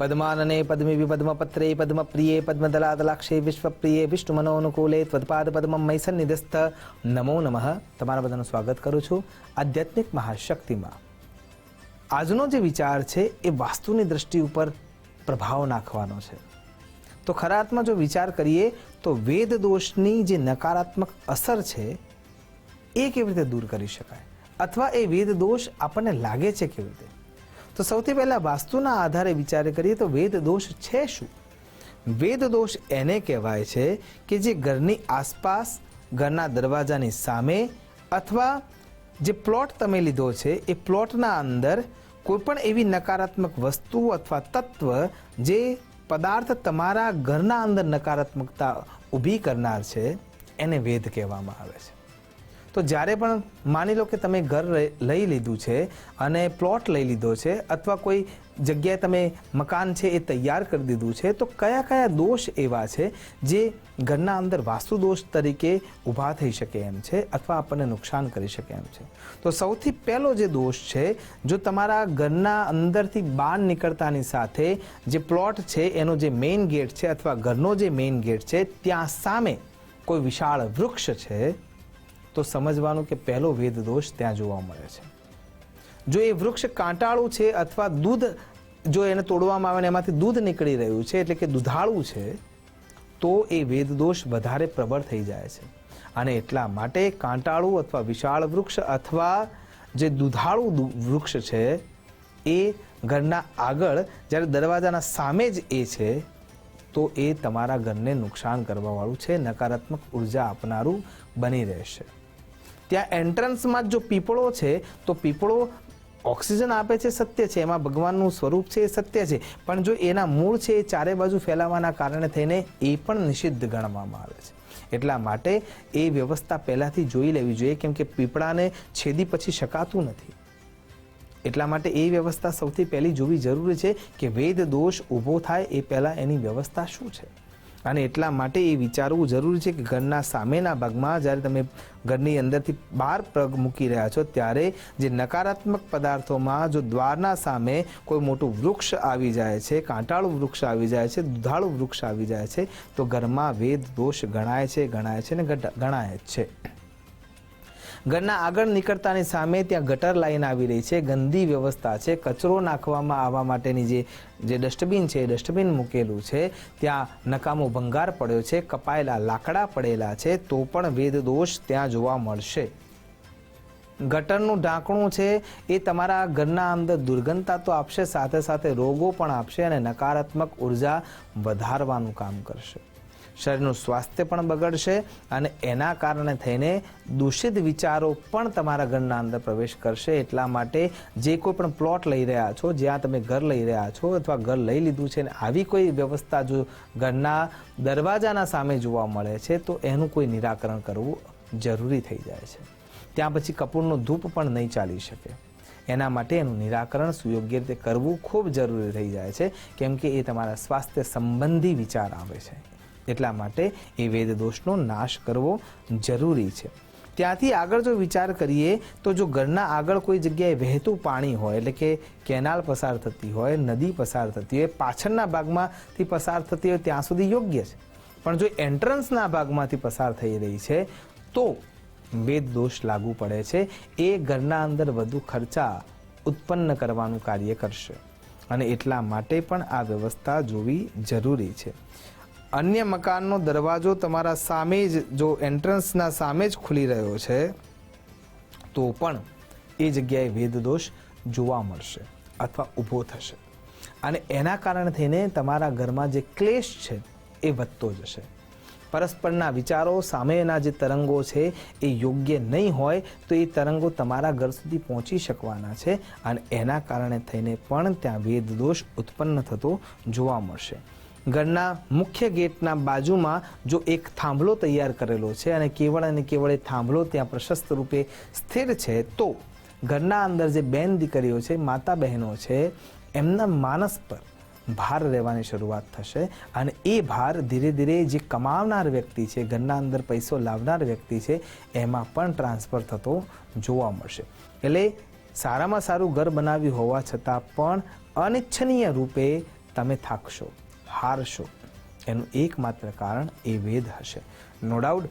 पद्मानने पद्मिवि पद्मपत्रे पद्मप्रिये पद्मदलादलाक्षे विश्वप्रिये विष्णुमनोनुकूले त्वत्पाद पद्मं मयि सन्निधिस्थ नमो नमः। તમારા બધાનું સ્વાગત કરું છું આધ્યાત્મિક મહાશક્તિમાં। આજનો જે વિચાર છે એ વાસ્તુની દ્રષ્ટિ ઉપર પ્રભાવ નાખવાનો છે। તો ખરા અર્થમાં જો વિચાર કરીએ તો વેદ દોષની જે નકારાત્મક અસર છે એ કેવી રીતે દૂર કરી શકાય, અથવા એ વેદ દોષ આપણને લાગે છે કેવી રીતે। તો સૌથી પહેલા વાસ્તુના આધારે વિચાર કરીએ તો વેદ દોષ છે શું? વેદ દોષ એને કહેવાય છે કે જે ઘરની આસપાસ, ઘરના દરવાજાની સામે અથવા જે પ્લોટ તમે લીધો છે એ પ્લોટના અંદર કોઈપણ એવી નકારાત્મક વસ્તુ અથવા તત્વ જે પદાર્થ તમારા ઘરના અંદર નકારાત્મકતા ઊભી કરનાર છે એને વેદ કહેવામાં આવે છે। તો જ્યારે પણ માની લો કે તમે ઘર લઈ લીધું છે અને પ્લોટ લઈ લીધો છે અથવા કોઈ જગ્યાએ તમે મકાન છે એ તૈયાર કરી દીધું છે, તો કયા કયા દોષ એવા છે જે ઘરના અંદર વાસ્તુ દોષ તરીકે ઊભા થઈ શકે એમ છે અથવા આપણને નુકસાન કરી શકે એમ છે। તો સૌથી પહેલો જે દોષ છે, જો તમારા ઘરના અંદરથી બહાર નીકળતાની સાથે જે પ્લોટ છે એનો જે મેઇન ગેટ છે અથવા ઘરનો જે મેઇન ગેટ છે ત્યાં સામે કોઈ વિશાળ વૃક્ષ છે, તો સમજવાનું કે પહેલો વેદ દોષ ત્યાં જોવા મળે છે। જો એ વૃક્ષ કાંટાળું છે અથવા દૂધ જો એને તોડવામાં આવે ને એમાંથી દૂધ નીકળી રહ્યું છે એટલે કે દુધાળું છે, તો એ વેદ દોષ વધારે પ્રબળ થઈ જાય છે। અને એટલા માટે કાંટાળું અથવા વિશાળ વૃક્ષ અથવા જે દુધાળું વૃક્ષ છે એ ઘરના આગળ જ્યારે દરવાજાના સામે જ એ છે, તો એ તમારા ઘરને નુકસાન કરવાવાળું છે, નકારાત્મક ઉર્જા આપનારું બની રહેશે। ત્યાં એન્ટ્રન્સમાં જો પીપળો છે તો પીપળો ઓક્સિજન આપે છે, સત્ય છે, એમાં ભગવાનનું સ્વરૂપ છે એ સત્ય છે, પણ જો એના મૂળ છે એ ચારે બાજુ ફેલાવાના કારણે થઈને એ પણ નિષિદ્ધ ગણવામાં આવે છે। એટલા માટે એ વ્યવસ્થા પહેલાંથી જોઈ લેવી જોઈએ, કેમ કે પીપળાને છેદી પછી શકાતું નથી। એટલા માટે એ વ્યવસ્થા સૌથી પહેલી જોવી જરૂરી છે કે વેદ દોષ ઊભો થાય એ પહેલાં એની વ્યવસ્થા શું છે। અને એટલા માટે એ વિચારવું જરૂરી છે કે ઘરના સામેના ભાગમાં જ્યારે તમે ઘરની અંદરથી બહાર પગ મૂકી રહ્યા છો ત્યારે જે નકારાત્મક પદાર્થોમાં જો દ્વારના સામે કોઈ મોટું વૃક્ષ આવી જાય છે, કાંટાળું વૃક્ષ આવી જાય છે, દુધાળું વૃક્ષ આવી જાય છે, તો ઘરમાં વેદ દોષ ગણાય છે ને ગણાય જ છે। ઘરના આગળ નીકળતાની સામે ત્યાં ગટર લાઈન આવી રહી છે, ગંદી વ્યવસ્થા છે, કચરો નાખવામાં આવવા માટેની જે ડસ્ટબિન છે એ ડસ્ટબિન મૂકેલું છે, ત્યાં નકામો ભંગાર પડ્યો છે, કપાયેલા લાકડા પડેલા છે, તો પણ વેદ દોષ ત્યાં જોવા મળશે। ગટરનું ઢાંકણું છે એ તમારા ઘરના અંદર દુર્ગંધતા તો આપશે, સાથે સાથે રોગો પણ આપશે અને નકારાત્મક ઉર્જા વધારવાનું કામ કરશે। શરીરનું સ્વાસ્થ્ય પણ બગડશે અને એના કારણે થઈને દૂષિત વિચારો પણ તમારા ઘરના અંદર પ્રવેશ કરશે। એટલા માટે જે કોઈ પણ પ્લોટ લઈ રહ્યા છો, જ્યાં તમે ઘર લઈ રહ્યા છો અથવા ઘર લઈ લીધું છે ને આવી કોઈ વ્યવસ્થા જો ઘરના દરવાજાના સામે જોવા મળે છે, તો એનું કોઈ નિરાકરણ કરવું જરૂરી થઈ જાય છે। ત્યાં પછી કપૂરનો ધૂપ પણ નહીં ચાલી શકે। એના માટે એનું નિરાકરણ સુયોગ્ય રીતે કરવું ખૂબ જરૂરી થઈ જાય છે, કેમ કે એ તમારા સ્વાસ્થ્ય સંબંધી વિચાર આવે છે। એટલા માટે એ વેદ દોષનો નાશ કરવો જરૂરી છે। ત્યાંથી આગળ જો વિચાર કરીએ તો જો ઘરના આગળ કોઈ જગ્યાએ વહેતું પાણી હોય, એટલે કે કેનાલ પસાર થતી હોય, નદી પસાર થતી હોય, પાછળના ભાગમાંથી પસાર થતી હોય ત્યાં સુધી યોગ્ય છે, પણ જો એન્ટ્રન્સના ભાગમાંથી પસાર થઈ રહી છે તો વેદ દોષ લાગુ પડે છે। એ ઘરના અંદર વધુ ખર્ચા ઉત્પન્ન કરવાનું કાર્ય કરશે અને એટલા માટે પણ આ વ્યવસ્થા જોવી જરૂરી છે। અન્ય મકાનનો દરવાજો તમારા સામે જ જો એન્ટ્રન્સના સામે જ ખુલી રહ્યો છે તો પણ એ જગ્યાએ વેદ દોષ જોવા મળશે અથવા ઊભો થશે અને એના કારણે થઈને તમારા ઘરમાં જે ક્લેશ છે એ વધતો જશે। પરસ્પરના વિચારો, સામેના જે તરંગો છે એ યોગ્ય નહીં હોય તો એ તરંગો તમારા ઘર સુધી પહોંચી શકવાના છે અને એના કારણે થઈને પણ ત્યાં વેદ દોષ ઉત્પન્ન થતો જોવા મળશે। ઘરના મુખ્ય ગેટના બાજુમાં જો એક થાંભલો તૈયાર કરેલો છે અને કેવળ એ થાંભલો ત્યાં પ્રશસ્ત રૂપે સ્થિર છે, તો ઘરના અંદર જે બેન દીકરીઓ છે, માતા બહેનો છે, એમના માનસ પર ભાર રહેવાની શરૂઆત થશે અને એ ભાર ધીરે ધીરે જે કમાવનાર વ્યક્તિ છે, ઘરના અંદર પૈસો લાવનાર વ્યક્તિ છે, એમાં પણ ટ્રાન્સફર થતો જોવા મળશે। એટલે સારામાં સારું ઘર બનાવ્યું હોવા છતાં પણ અનિચ્છનીય રૂપે તમે થાકશો, હારશો, એનું એકમાત્ર કારણ એ વેદ હશે. નો ડાઉટ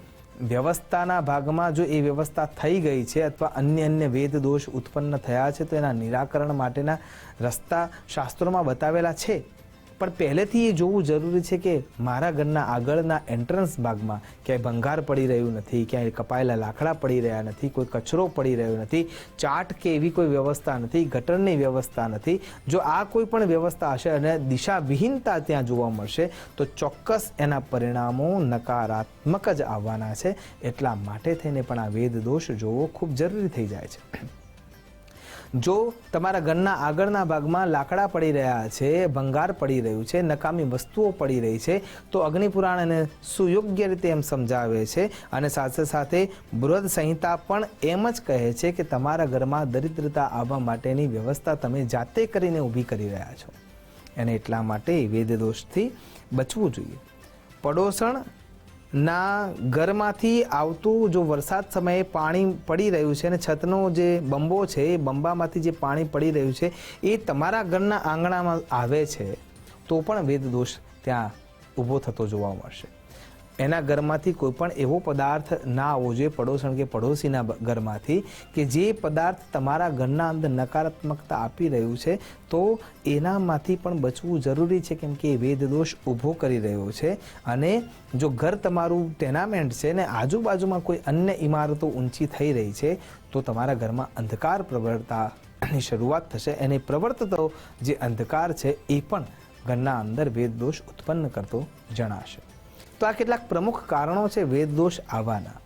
વ્યવસ્થાના ભાગમાં જો એ વ્યવસ્થા થઈ ગઈ છે અથવા અન્ય વેદ દોષ ઉત્પન્ન થયા છે તો એના નિરાકરણ માટેના રસ્તા શાસ્ત્રોમાં બતાવેલા છે. પણ પહેલેથી એ જોવું જરૂરી છે કે મારા ઘરના આગળના એન્ટ્રન્સ ભાગમાં ક્યાંય ભંગાર પડી રહ્યું નથી, ક્યાંય કપાયેલા લાકડા પડી રહ્યા નથી, કોઈ કચરો પડી રહ્યો નથી, ચાટ કે એવી કોઈ વ્યવસ્થા નથી, ગટરની વ્યવસ્થા નથી. જો આ કોઈ પણ વ્યવસ્થા હશે અને દિશાવિહીનતા ત્યાં જોવા મળશે તો ચોક્કસ એના પરિણામો નકારાત્મક જ આવવાના છે. એટલા માટે થઈને પણ આ વેદ દોષ જોવો ખૂબ જરૂરી થઈ જાય છે. જો તમારા ઘરના આગળના ભાગમાં લાકડા પડી રહ્યા છે, ભંગાર પડી રહ્યું છે, નકામી વસ્તુઓ પડી રહી છે, તો અગ્નિપુરાણ એને સુયોગ્ય રીતે એમ સમજાવે છે. અને સાથે સાથે બૃહદ સંહિતા પણ એમ જ કહે છે કે તમારા ઘરમાં દરિદ્રતા આવવા માટેની વ્યવસ્થા તમે જાતે કરીને ઊભી કરી રહ્યા છો. અને એટલા માટે વેદ દોષથી બચવું જોઈએ. પડોશણ ના ઘરમાંથી આવતું જો વરસાદ સમયે પાણી પડી રહ્યું છે અને છતનો જે બંબો છે એ બંબામાંથી જે પાણી પડી રહ્યું છે એ તમારા ઘરના આંગણામાં આવે છે તો પણ વેદ દોષ ત્યાં ઊભો થતો જોવા મળશે. એના ઘરમાંથી કોઈ પણ એવો પદાર્થ ના આવવો જોઈએ, પડોશણ કે પડોશીના ઘરમાંથી, કે જે પદાર્થ તમારા ઘરના અંદર નકારાત્મકતા આપી રહ્યું છે, તો એનામાંથી પણ બચવું જરૂરી છે. કેમ કે એ વેદ દોષ ઊભો કરી રહ્યો છે. અને જો ઘર તમારું ટેનામેન્ટ છે ને આજુબાજુમાં કોઈ અન્ય ઇમારતો ઊંચી થઈ રહી છે તો તમારા ઘરમાં અંધકાર પ્રવર્તાની શરૂઆત થશે. અને પ્રવર્તતો જે અંધકાર છે એ પણ ઘરના અંદર વેદ દોષ ઉત્પન્ન કરતો જણાશે. તો આ કેટલાક પ્રમુખ કારણો છે વેદ દોષ આવવાના.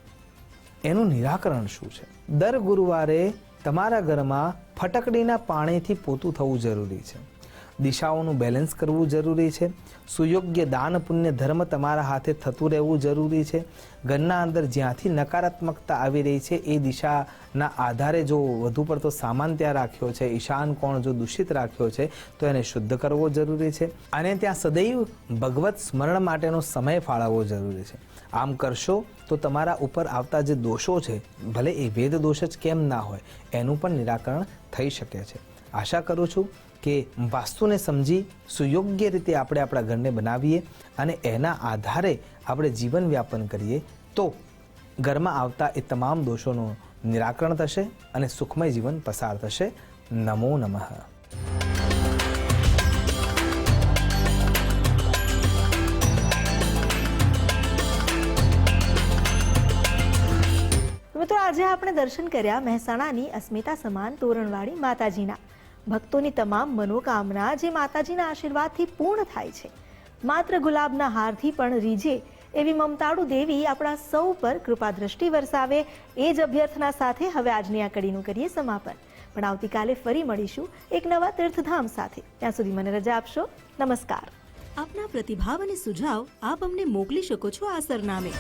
એનું નિરાકરણ શું છે? દર ગુરુવારે તમારા ઘરમાં ફટકડીના પાણીથી પોતું થવું જરૂરી છે. દિશાઓનું બેલેન્સ કરવું જરૂરી છે. સુયોગ્ય દાન પુણ્ય ધર્મ તમારા હાથે થતું રહેવું જરૂરી છે. ઘરના અંદર જ્યાંથી નકારાત્મકતા આવી રહી છે એ દિશાના આધારે જો વધુ પડતો સામાન ત્યાં રાખ્યો છે, ઈશાન કોણ જો દૂષિત રાખ્યો છે તો એને શુદ્ધ કરવો જરૂરી છે. અને ત્યાં સદૈવ ભગવત સ્મરણ માટેનો સમય ફાળવવો જરૂરી છે. આમ કરશો તો તમારા ઉપર આવતા જે દોષો છે, ભલે એ વેદ દોષ જ કેમ ના હોય, એનું પણ નિરાકરણ થઈ શકે છે. આશા કરું છું કે વાસ્તુને સમજી સુયોગ્ય રીતે આપણે આપણા ઘરને બનાવીએ અને એના આધારે આપણે જીવન વ્યાપન કરીએ તો ઘરમાં આવતા એ તમામ દોષોનું નિરાકરણ થશે અને સુખમય જીવન પસાર થશે. નમો નમઃ. મિત્રો, આજે આપણે દર્શન કર્યા મહેસાણાની અસ્મિતા સમાન તોરણવાળી માતાજીના. ભક્તોની તમામ મનોકામના જે માતાજીના આશીર્વાદથી પૂર્ણ થાય છે. માત્ર ગુલાબના હારથી પણ રીઝે એવી મમતાળુ દેવી આપણા સૌ પર કૃપા દ્રષ્ટિ વરસાવે એ જ અભ્યર્થના સાથે હવે આજની આ કડીનું કરીએ સમાપન. પણ આવતીકાલે ફરી મળીશું એક નવા તીર્થધામ સાથે. ત્યાં સુધી મને રજા આપશો. નમસ્કાર. આપના પ્રતિભાવ અને સુઝાવ આપ અમને મોકલી શકો છો આ સરનામે